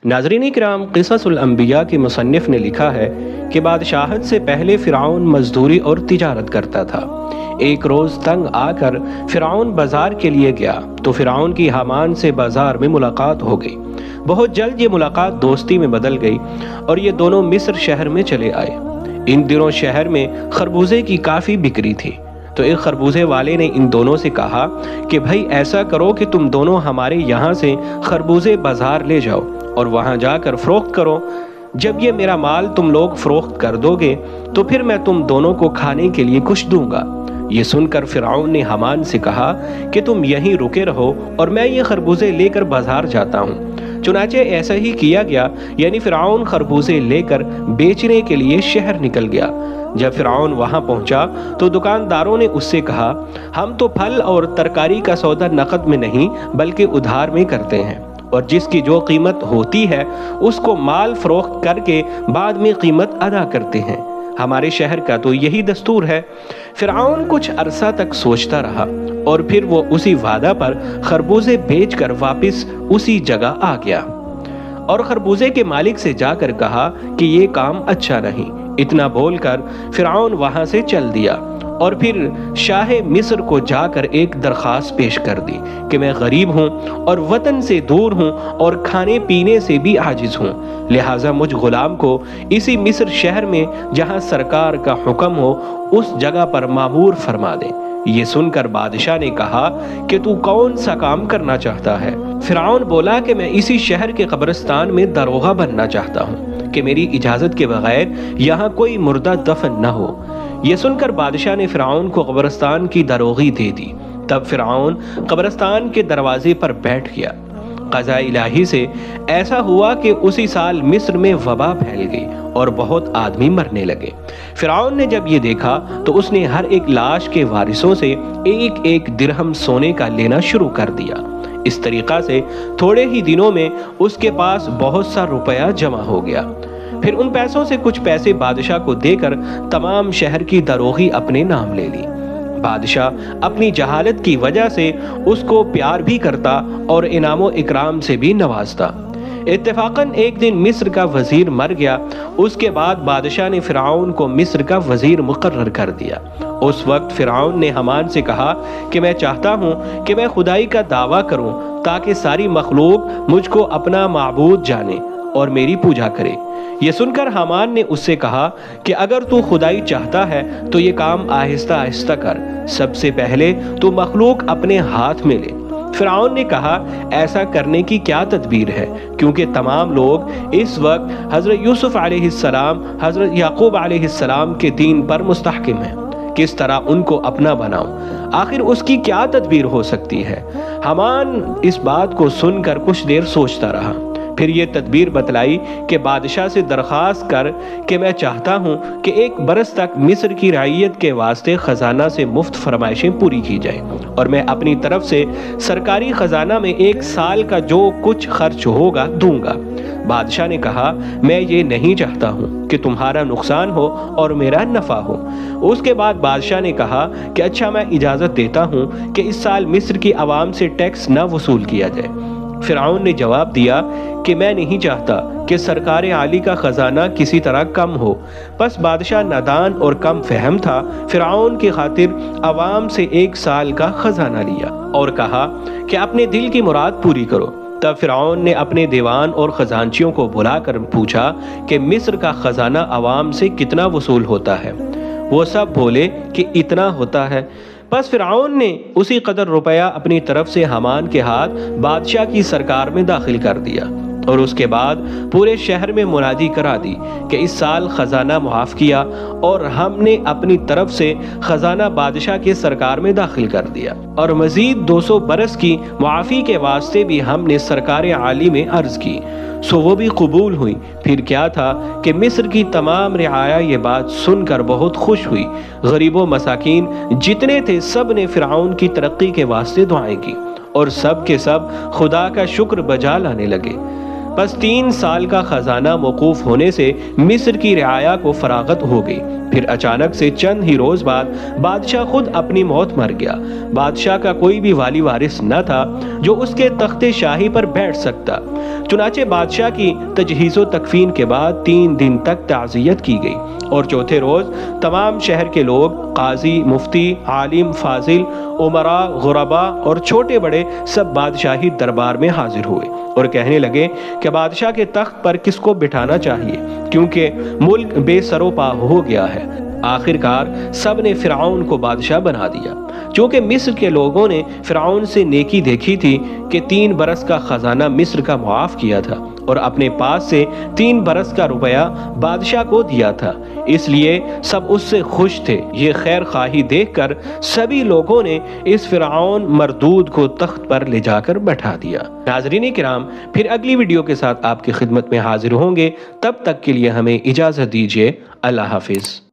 ناظرین کرام، قصص الانبیاء کے مصنف نے لکھا ہے کہ بادشاہت سے پہلے فرعون مزدوری اور تجارت کرتا تھا۔ ایک روز تنگ آ کر فرعون بازار کے لیے گیا تو فرعون کی حامان سے بازار میں ملاقات ہو گئی۔ بہت جلد یہ ملاقات دوستی میں بدل گئی اور یہ دونوں مصر شہر میں چلے آئے۔ ان دنوں شہر میں خربوزے کی کافی بکری تھی، تو ایک خربوزے والے نے ان دونوں سے کہا کہ بھائی ایسا کرو کہ تم دونوں ہمارے یہاں سے خربوزے بازار لے جاؤ اور وہاں جا کر فروخت کرو۔ جب یہ میرا مال تم لوگ فروخت کر دو گے تو پھر میں تم دونوں کو کھانے کے لیے کچھ دوں گا۔ یہ سن کر فرعون نے حامان سے کہا کہ تم یہیں رکے رہو اور میں یہ خربوزے لے کر بازار جاتا ہوں۔ چنانچہ ایسا ہی کیا گیا، یعنی فرعون خربوزے لے کر بیچنے کے لیے شہر نکل گیا۔ جب فرعون وہاں پہنچا تو دکانداروں نے اس سے کہا، ہم تو پھل اور ترکاری کا سودا نقد میں نہیں بلکہ ادھار میں کرتے ہیں، اور جس کی جو قیمت ہوتی ہے اس کو مال فروخت کر کے بعد میں قیمت ادا کرتے ہیں۔ ہمارے شہر کا تو یہی دستور ہے۔ فرعون کچھ عرصہ تک سوچتا رہا اور پھر وہ اسی وعدہ پر خربوزے بیچ کر واپس اسی جگہ آ گیا اور خربوزے کے مالک سے جا کر کہا کہ یہ کام اچھا نہیں۔ اتنا بول کر فرعون وہاں سے چل دیا اور پھر شاہ مصر کو جا کر ایک درخواست پیش کر دی کہ میں غریب ہوں اور وطن سے دور ہوں اور کھانے پینے سے بھی عاجز ہوں، لہٰذا مجھ غلام کو اسی مصر شہر میں جہاں سرکار کا حکم ہو اس جگہ پر مامور فرما دیں۔ یہ سن کر بادشاہ نے کہا کہ تو کون سا کام کرنا چاہتا ہے؟ فرعون بولا کہ میں اسی شہر کے قبرستان میں داروغہ بننا چاہتا ہوں کہ میری اجازت کے بغیر یہاں کوئی مردہ دفن نہ ہو۔ یہ سن کر بادشاہ نے فرعون کو قبرستان کی داروغی دے دی۔ تب فرعون قبرستان کے دروازے پر بیٹھ گیا۔ قضاء الہی سے ایسا ہوا کہ اسی سال مصر میں وبا پھیل گئی اور بہت آدمی مرنے لگے۔ فرعون نے جب یہ دیکھا تو اس نے ہر ایک لاش کے وارثوں سے ایک ایک درہم سونے کا لینا شروع کر دیا۔ اس طریقہ سے تھوڑے ہی دنوں میں اس کے پاس بہت سا روپیہ جمع ہو گیا۔ پھر ان پیسوں سے کچھ پیسے بادشاہ کو دے کر تمام شہر کی داروغی اپنے نام لے لی۔ بادشاہ اپنی جہالت کی وجہ سے اس کو پیار بھی کرتا اور انعام و اکرام سے بھی نوازتا۔ اتفاقاً ایک دن مصر کا وزیر مر گیا۔ اس کے بعد بادشاہ نے فرعون کو مصر کا وزیر مقرر کر دیا۔ اس وقت فرعون نے حامان سے کہا کہ میں چاہتا ہوں کہ میں خدائی کا دعویٰ کروں تاکہ ساری مخلوق مجھ کو اپنا معبود جانے اور میری پوجا کرے۔ یہ سن کر حامان نے اس سے کہا کہ اگر تو خدائی چاہتا ہے تو یہ کام آہستہ آہستہ کر، سب سے پہلے تو مخلوق اپنے ہاتھ میں لے۔ فرعون نے کہا ایسا کرنے کی کیا تدبیر ہے، کیونکہ تمام لوگ اس وقت حضرت یوسف علیہ السلام، حضرت یعقوب علیہ السلام کے دین پر مستحکم ہیں، کس طرح ان کو اپنا بناؤں، آخر اس کی کیا تدبیر ہو سکتی ہے؟ حامان اس بات کو سن کر کچھ دیر سوچتا رہا، پھر یہ تدبیر بتلائی کہ بادشاہ سے درخواست کر کہ میں چاہتا ہوں کہ ایک برس تک مصر کی رعیت کے واسطے خزانہ سے مفت فرمائشیں پوری کی جائیں اور میں اپنی طرف سے سرکاری خزانہ میں ایک سال کا جو کچھ خرچ ہوگا دوں گا۔ بادشاہ نے کہا میں یہ نہیں چاہتا ہوں کہ تمہارا نقصان ہو اور میرا نفع ہو۔ اس کے بعد بادشاہ نے کہا کہ اچھا میں اجازت دیتا ہوں کہ اس سال مصر کی عوام سے ٹیکس نہ وصول کیا جائے۔ فرعون نے جواب دیا کہ میں نہیں چاہتا کہ سرکار عالی کا خزانہ کسی طرح کم ہو۔ پس بادشاہ نادان اور کم فہم تھا، فرعون کی خاطر عوام سے ایک سال کا خزانہ لیا اور کہا کہ اپنے دل کی مراد پوری کرو۔ تب فرعون نے اپنے دیوان اور خزانچیوں کو بلا کر پوچھا کہ مصر کا خزانہ عوام سے کتنا وصول ہوتا ہے؟ وہ سب بولے کہ اتنا ہوتا ہے۔ پس فرعون نے اسی قدر روپیہ اپنی طرف سے حامان کے ہاتھ بادشاہ کی سرکار میں داخل کر دیا اور اس کے بعد پورے شہر میں منادی کرا دی کہ اس سال خزانہ معاف کیا اور ہم نے اپنی طرف سے خزانہ بادشاہ کے سرکار میں داخل کر دیا اور مزید 200 برس کی معافی کے واسطے بھی ہم نے سرکار عالی میں عرض کی، سو وہ بھی قبول ہوئی۔ پھر کیا تھا کہ مصر کی تمام رعایا یہ بات سن کر بہت خوش ہوئی۔ غریب و مساکین جتنے تھے سب نے فرعون کی ترقی کے واسطے دعائیں کی اور سب کے سب خدا کا شکر بجا لانے لگے۔ پس 3 سال کا خزانہ موقوف ہونے سے مصر کی رعایا کو فراغت ہو گئی۔ پھر اچانک سے چند ہی روز بعد بادشاہ خود اپنی موت مر گیا۔ بادشاہ کا کوئی بھی والی وارث نہ تھا جو اس کے تخت شاہی پر بیٹھ سکتا۔ چنانچہ بادشاہ کی تجہیز و تکفین کے بعد 3 دن تک تعزیت کی گئی اور چوتھے روز تمام شہر کے لوگ، قاضی، مفتی، عالم، فاضل، امراء، غرباء اور چھوٹے بڑے سب بادشاہی دربار میں حاضر ہوئے اور کہنے لگے کہ بادشاہ کے تخت پر کس کو بٹھانا چاہیے، کیونکہ ملک بے سر و پا ہو گیا ہے۔ آخرکار سب نے فرعون کو بادشاہ بنا دیا۔ چونکہ مصر کے لوگوں نے فرعون سے نیکی دیکھی تھی کہ 3 برس کا خزانہ مصر کا معاف کیا تھا اور اپنے پاس سے 3 برس کا روپیہ بادشاہ کو دیا تھا، اس لیے سب اس سے خوش تھے۔ یہ خیر خواہی دیکھ کر سبھی لوگوں نے اس فرعون مردود کو تخت پر لے جا کر بٹھا دیا۔ ناظرین کرام، پھر اگلی ویڈیو کے ساتھ آپ کی خدمت میں حاضر ہوں گے، تب تک کے لیے ہمیں اجازت دیجیے۔ اللہ حافظ۔